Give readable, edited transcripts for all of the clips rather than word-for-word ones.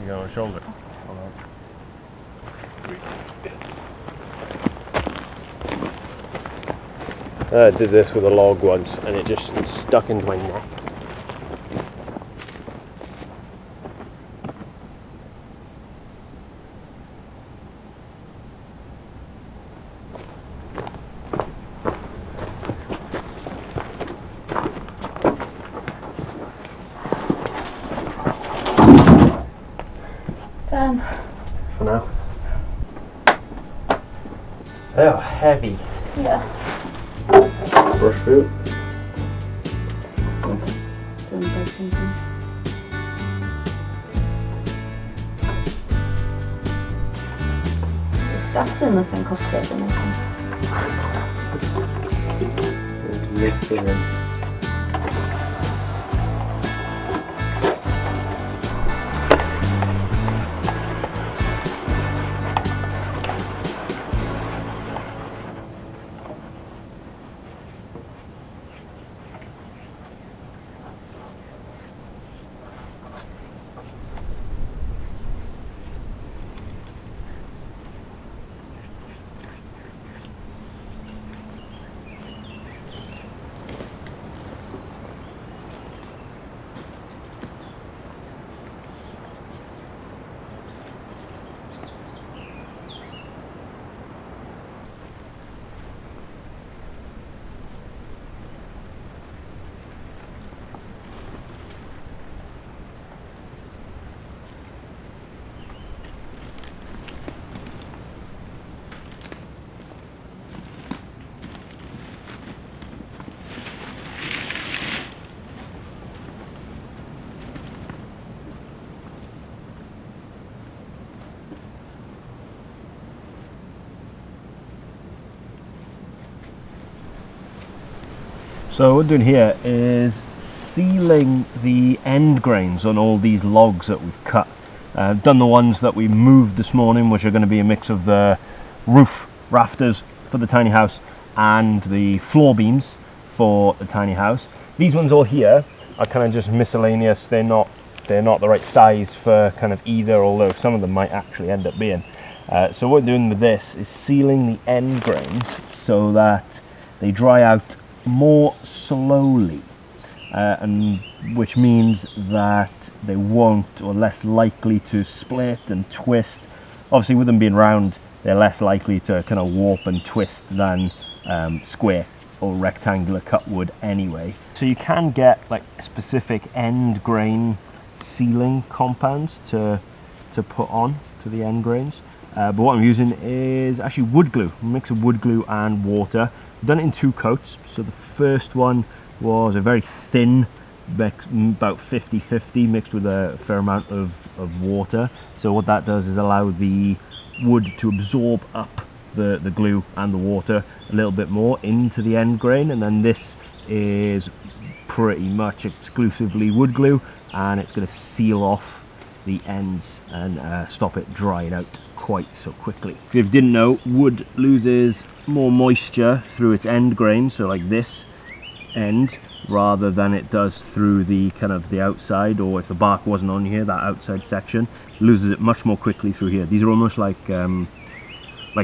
go on shoulder. I did this with a log once and it just stuck into my neck. Done. For now. They are heavy. Yeah. Brush foot. Disgusting looking cupcake, isn't it? Mixing in. So what we're doing here is sealing the end grains on all these logs that we've cut. I've done the ones that we moved this morning, which are going to be a mix of the roof rafters for the tiny house and the floor beams for the tiny house. These ones all here are kind of just miscellaneous. They're not the right size for kind of either, although some of them might actually end up being. So what we're doing with this is sealing the end grains so that they dry out more slowly, and which means that they won't, or less likely to split and twist. Obviously with them being round, they're less likely to kind of warp and twist than square or rectangular cut wood anyway. So you can get like specific end grain sealing compounds to put on to the end grains, but what I'm using is actually wood glue, a mix of wood glue and water. I've done it in 2 coats. So the first one was a very thin, about 50-50, mixed with a fair amount of water. So what that does is allow the wood to absorb up the glue and the water a little bit more into the end grain, and then this is pretty much exclusively wood glue, and it's going to seal off the ends and stop it drying out quite so quickly. If you didn't know, wood loses more moisture through its end grain, so like this end, rather than it does through the kind of the outside, or if the bark wasn't on here, that outside section loses it much more quickly through here. These are almost like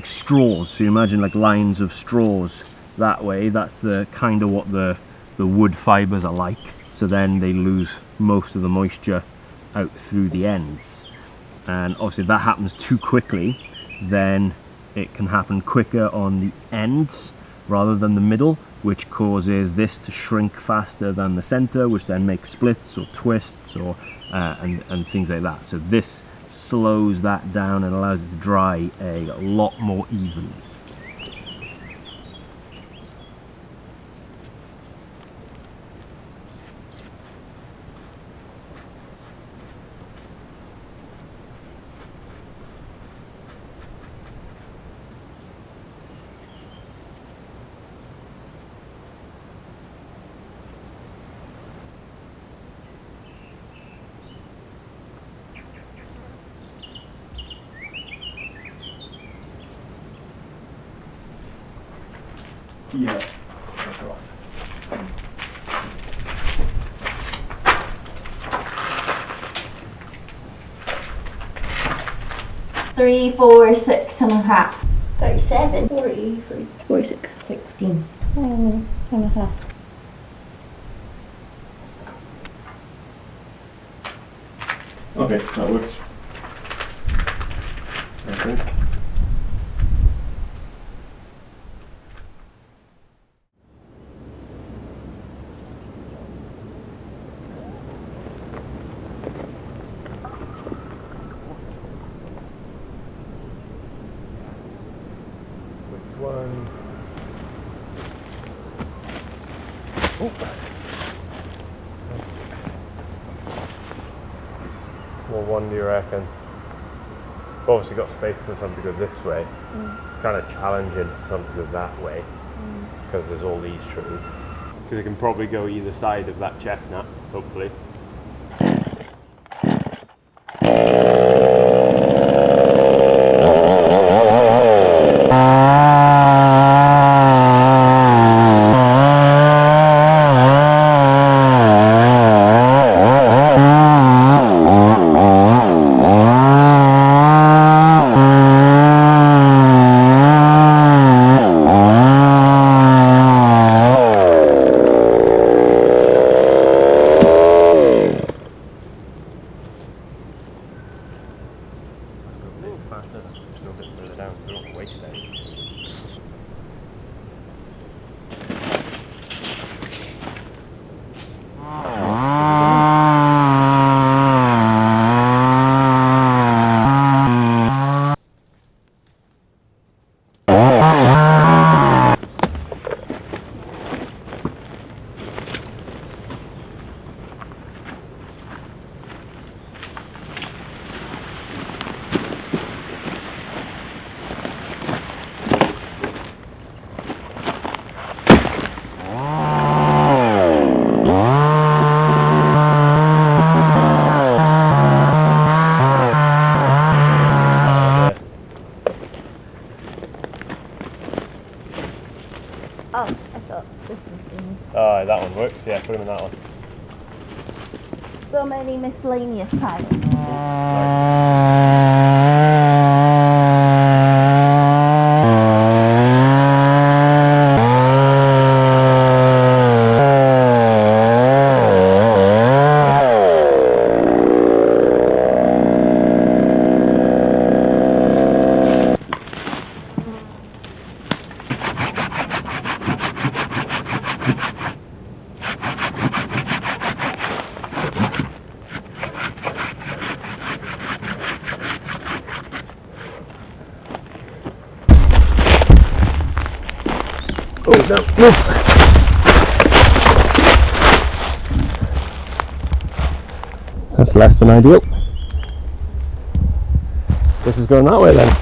straws, so you imagine like lines of straws that way. That's the kind of what the wood fibers are like. So then they lose most of the moisture out through the ends, and obviously if that happens too quickly, then it can happen quicker on the ends rather than the middle, which causes this to shrink faster than the center, which then makes splits or twists or and things like that. So this slows that down and allows it to dry a lot more evenly. Yeah. 36.5. 37. 40. 46. 16. 10.5. Okay, that works. I think. Which one? Oh. What one do you reckon? We've obviously got space for some to go this way. It's kind of challenging for some to go that way because there's all these trees. Because it can probably go either side of that chestnut, hopefully. Oh, I thought this was in. Oh, that one works. Yeah, put him in that one. So many miscellaneous piles. Oh, no, move! That's less than ideal. This is going that way then.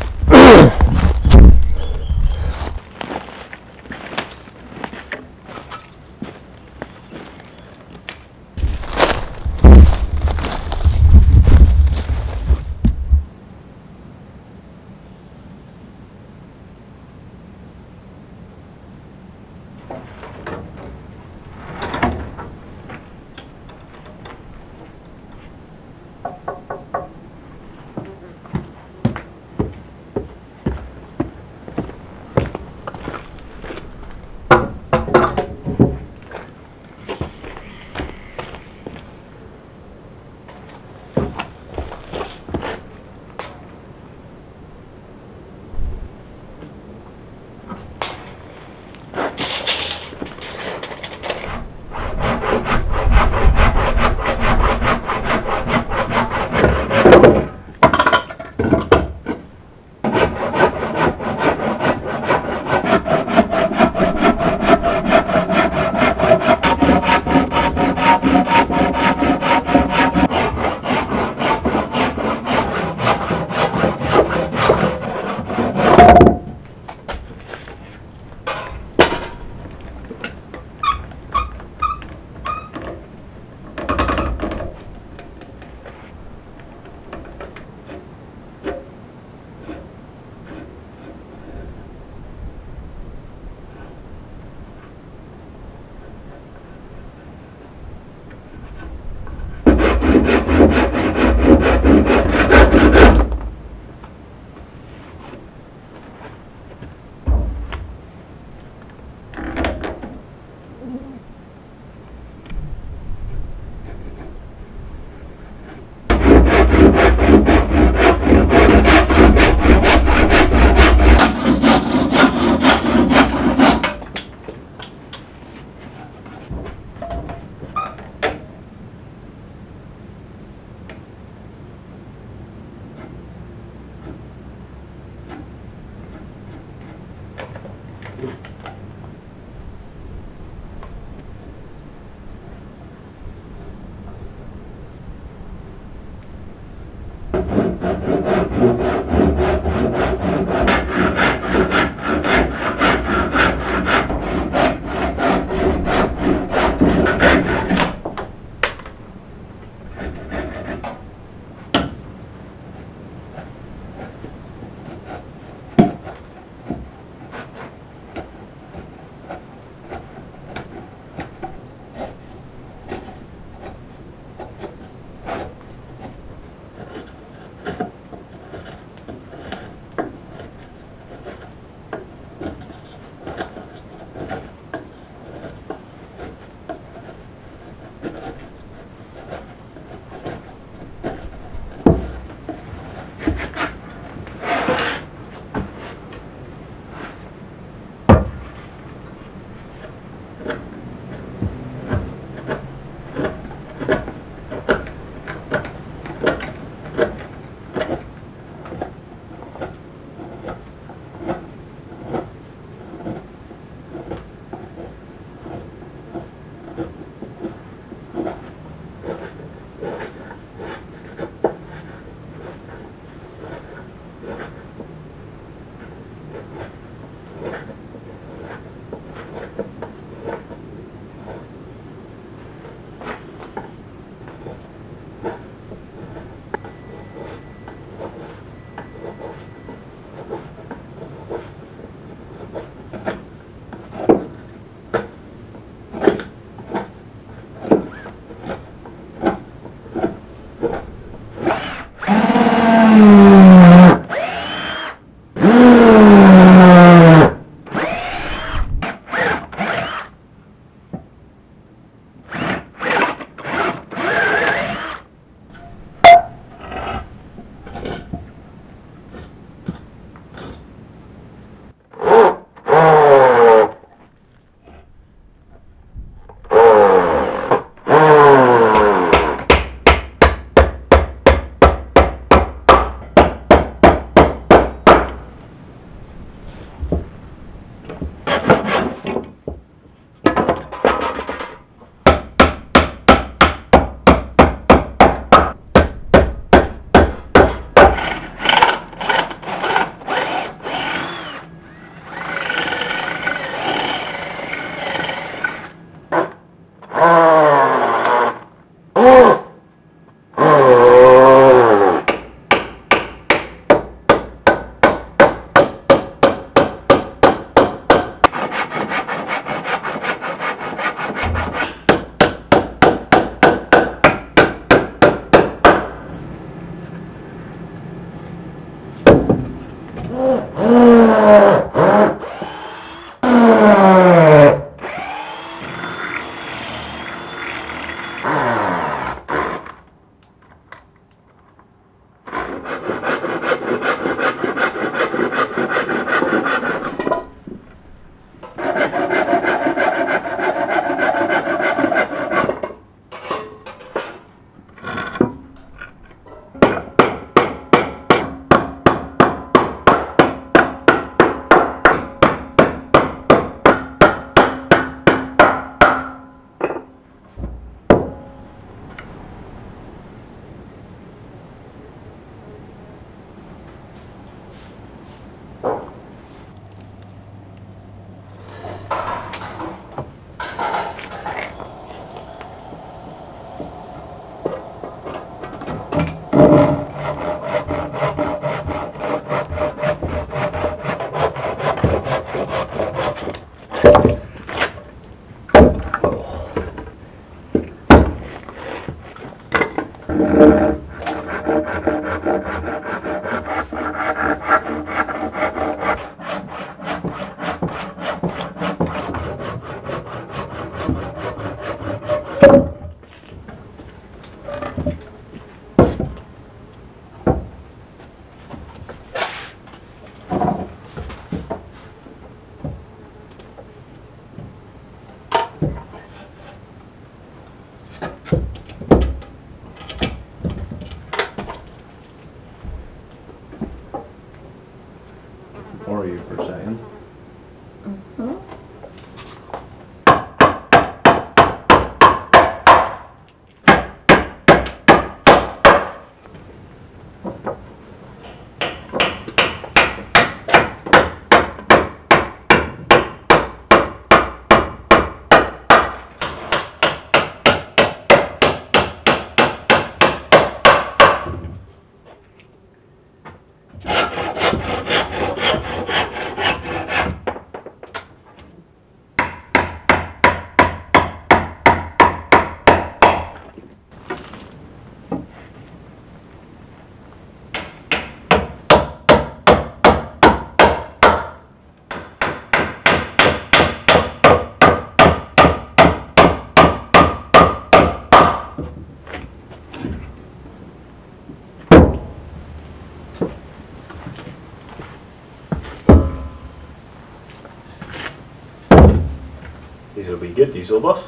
pretty good diesel bus.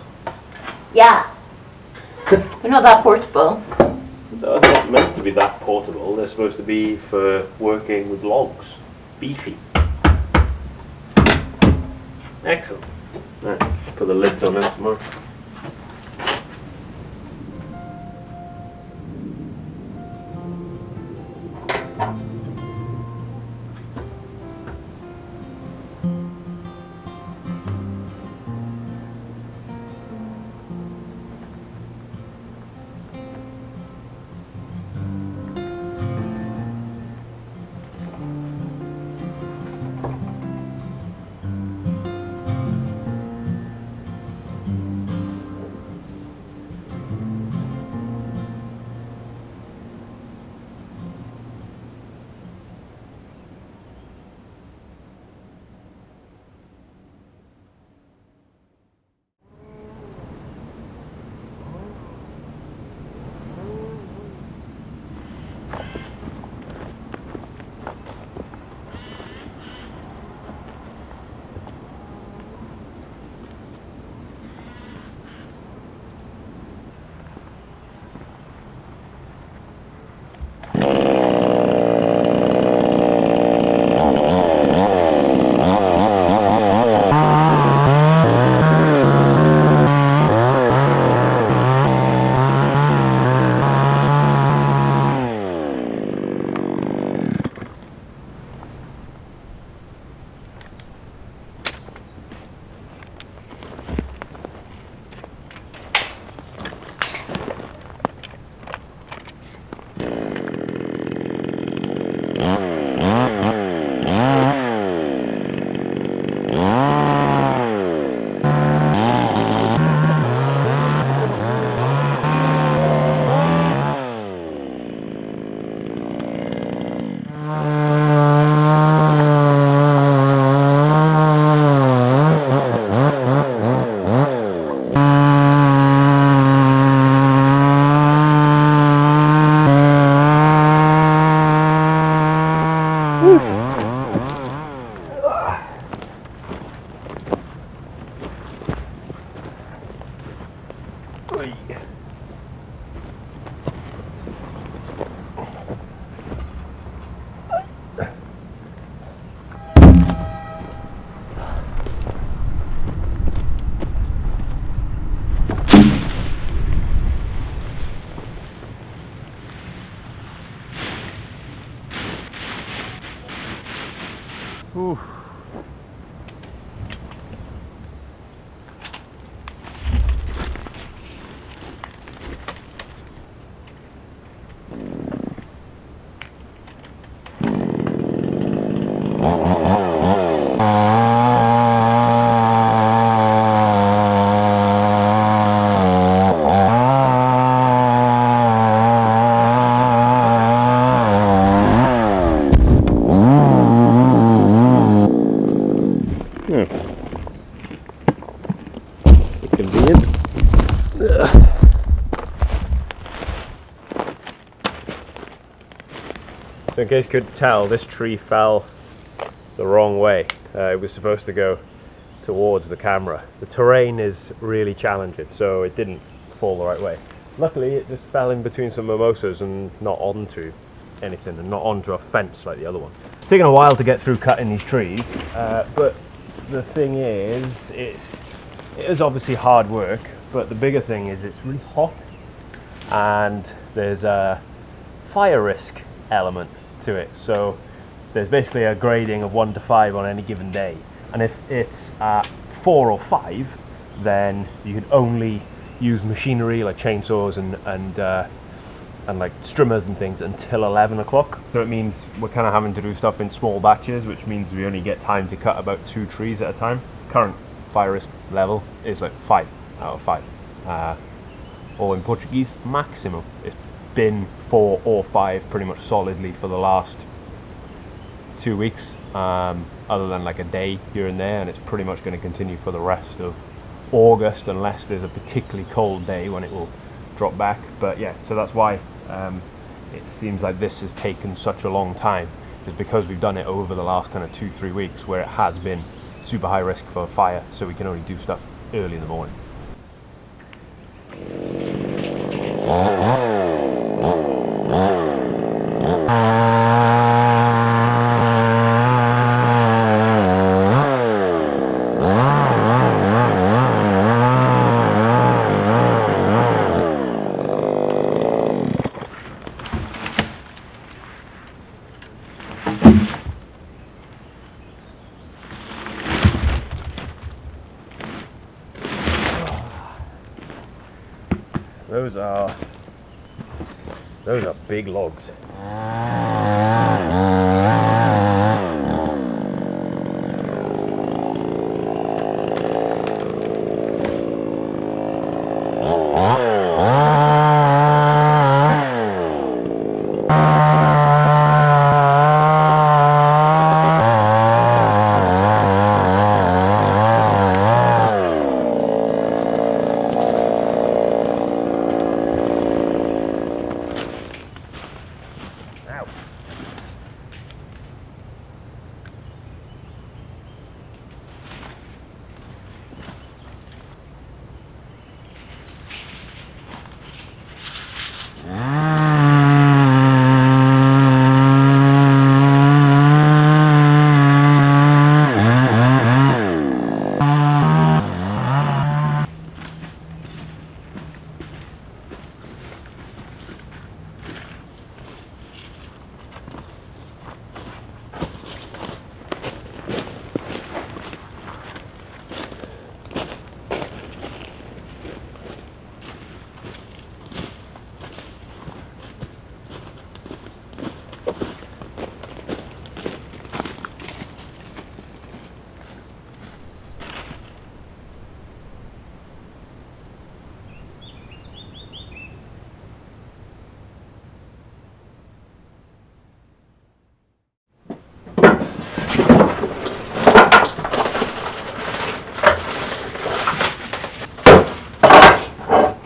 Yeah. We're not that portable. They're not meant to be that portable. They're supposed to be for working with logs. Beefy. Excellent. Right, put the lids on them tomorrow. Ooh. Convenient. So in case you could tell, this tree fell the wrong way. It was supposed to go towards the camera. The terrain is really challenging, so it didn't fall the right way. Luckily it just fell in between some mimosas and not onto anything, and not onto a fence like the other one. It's taken a while to get through cutting these trees, but the thing is, it is obviously hard work, but the bigger thing is it's really hot and there's a fire risk element to it. So there's basically a grading of 1 to 5 on any given day, and if it's at 4 or 5, then you could only use machinery like chainsaws and like strimmers and things until 11 o'clock. So it means we're kind of having to do stuff in small batches, which means we only get time to cut about 2 trees at a time. Current fire risk level is like 5 out of 5, or in Portuguese maximum. It's been 4 or 5 pretty much solidly for the last 2 weeks, other than like a day here and there, and it's pretty much going to continue for the rest of August unless there's a particularly cold day when it will drop back. But yeah, so that's why it seems like this has taken such a long time, is because we've done it over the last kind of 2-3 weeks where it has been super high risk for fire, so we can only do stuff early in the morning. Those are big logs.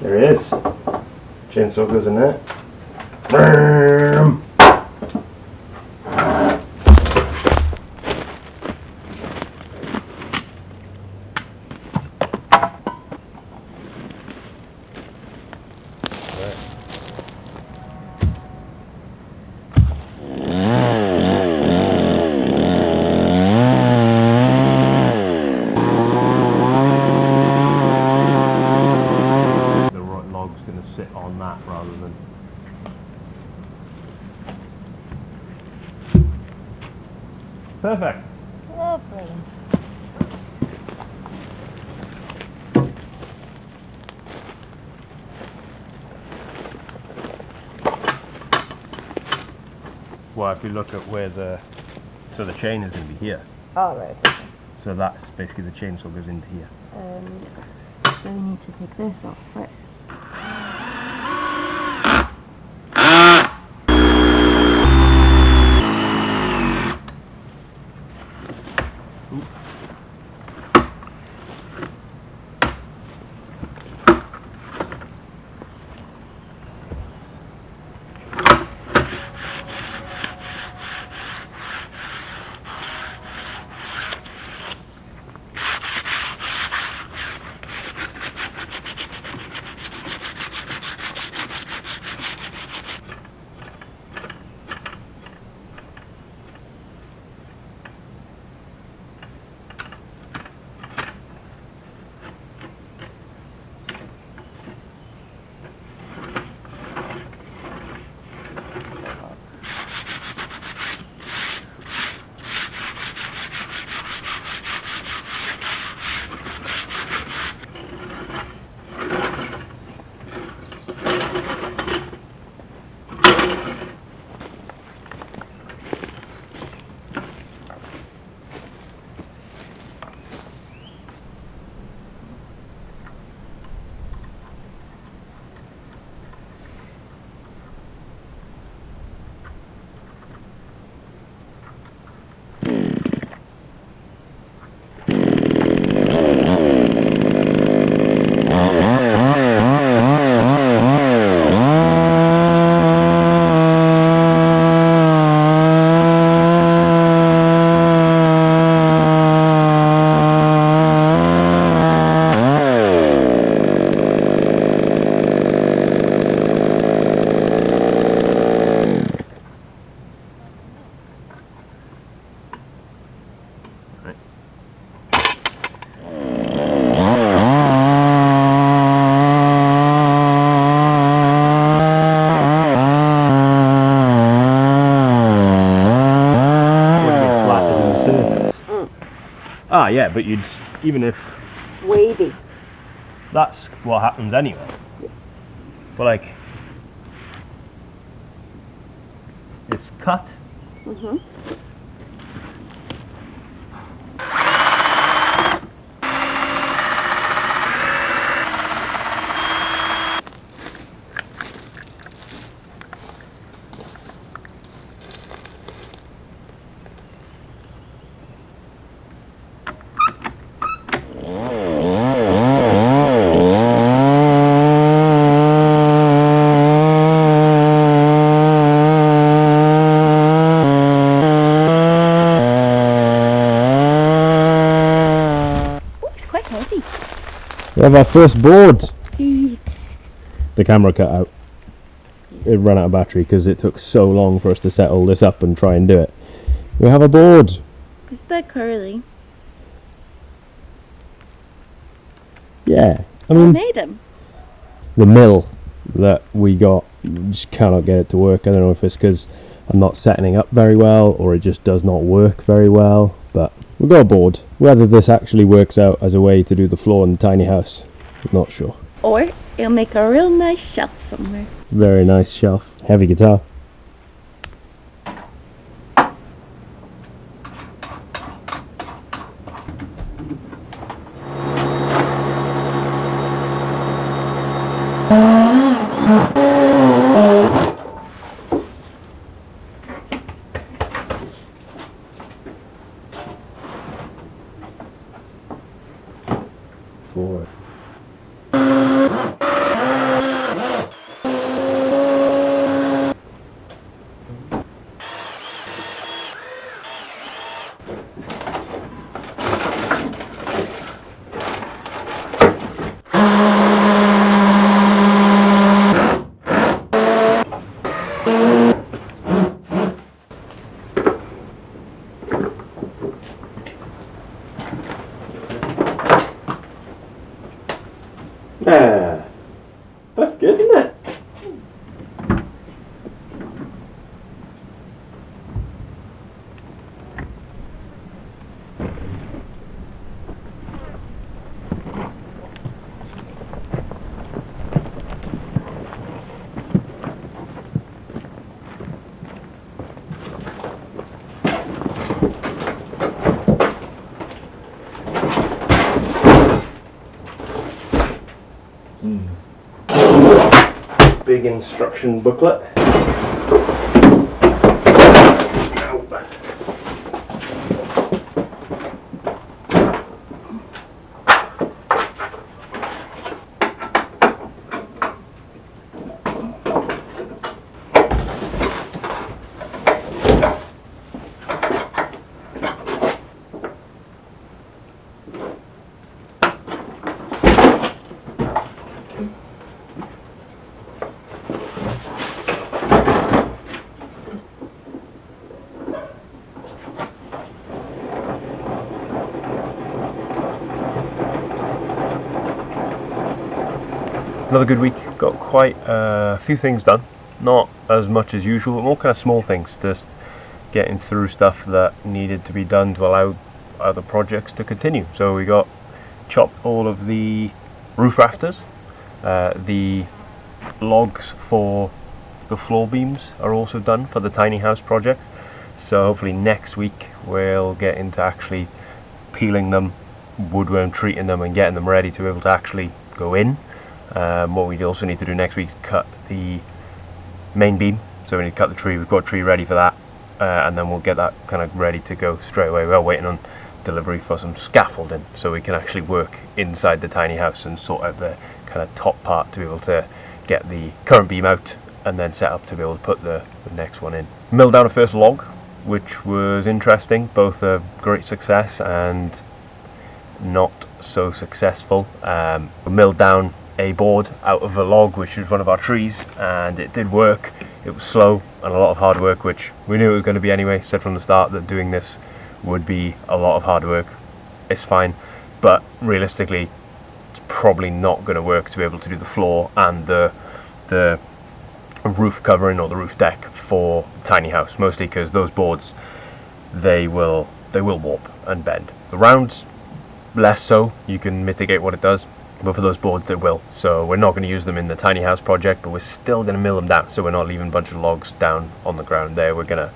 There it is. Chainsaw goes in there. Perfect. Lovely. Well, if you look at where the chain is going to be here. All right. Okay. So that's basically the chainsaw goes into here. So we need to take this off first. yeah, but you'd, even if Wavy. that's what happens anyway. But like, it's cut. Mm-hmm. We have our first board. Eee. The camera cut out. It ran out of battery because it took so long for us to set all this up and try and do it. We have a board. It's a bit curly. Yeah, I Who mean, made him? the mill that we got, just cannot get it to work. I don't know if it's because I'm not setting up very well or it just does not work very well, but we've got a board. Whether this actually works out as a way to do the floor in the tiny house, I'm not sure. Or it'll make a real nice shelf somewhere. Very nice shelf. Heavy guitar. Forward. Yeah, that's good, isn't it? Big instruction booklet. Another good week. Got quite a few things done. Not as much as usual, but more kind of small things. Just getting through stuff that needed to be done to allow other projects to continue. So we got chopped all of the roof rafters. The logs for the floor beams are also done for the tiny house project. So hopefully next week we'll get into actually peeling them, woodworm treating them and getting them ready to be able to actually go in. What we also need to do next week is cut the main beam, so we need to cut the tree. We've got a tree ready for that, and then we'll get that kind of ready to go straight away. We're waiting on delivery for some scaffolding so we can actually work inside the tiny house and sort out the kind of top part to be able to get the current beam out and then set up to be able to put the next one in. Milled down a first log, which was interesting, both a great success and not so successful. We milled down a board out of a log, which was one of our trees, and it did work. It was slow and a lot of hard work, which we knew it was going to be anyway. Said from the start that doing this would be a lot of hard work. It's fine, but realistically it's probably not going to work to be able to do the floor and the roof covering or the roof deck for tiny house, mostly because those boards they will warp and bend. The rounds less so, you can mitigate what it does, but for those boards it will. So we're not going to use them in the tiny house project, but we're still going to mill them down, so we're not leaving a bunch of logs down on the ground there. We're gonna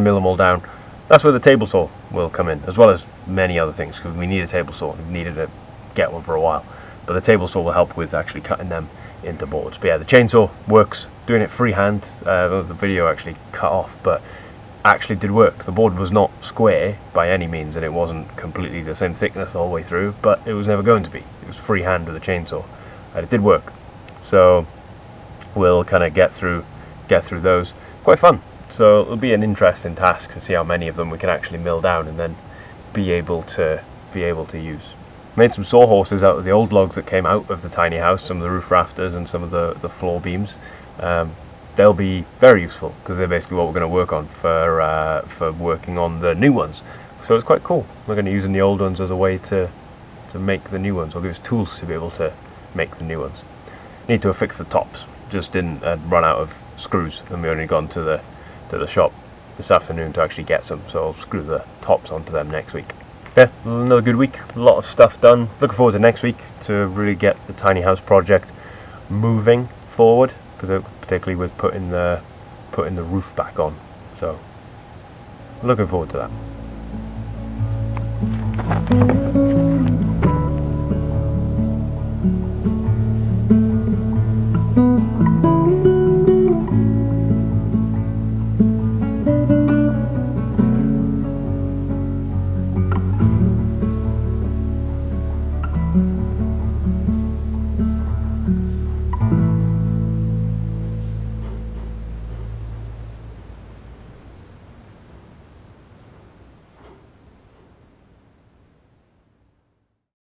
mill them all down. That's where the table saw will come in, as well as many other things, because we need a table saw. We've needed to get one for a while, but the table saw will help with actually cutting them into boards. But yeah, the chainsaw works. Doing it freehand, the video actually cut off, but actually did work. The board was not square by any means, and it wasn't completely the same thickness the whole way through, but it was never going to be. It was freehand with a chainsaw, and it did work. So we'll kind of get through those. Quite fun. So it'll be an interesting task to see how many of them we can actually mill down and then be able to use. Made some sawhorses out of the old logs that came out of the tiny house, some of the roof rafters and some of the floor beams. They'll be very useful because they're basically what we're going to work on for working on the new ones. So it's quite cool. We're going to use the old ones as a way to make the new ones, or give us tools to be able to make the new ones. Need to fix the tops. Just didn't run out of screws, and we only gone to the shop this afternoon to actually get some. So I'll screw the tops onto them next week. Yeah, another good week. A lot of stuff done. Looking forward to next week to really get the tiny house project moving forward, particularly with putting the roof back on. So looking forward to that.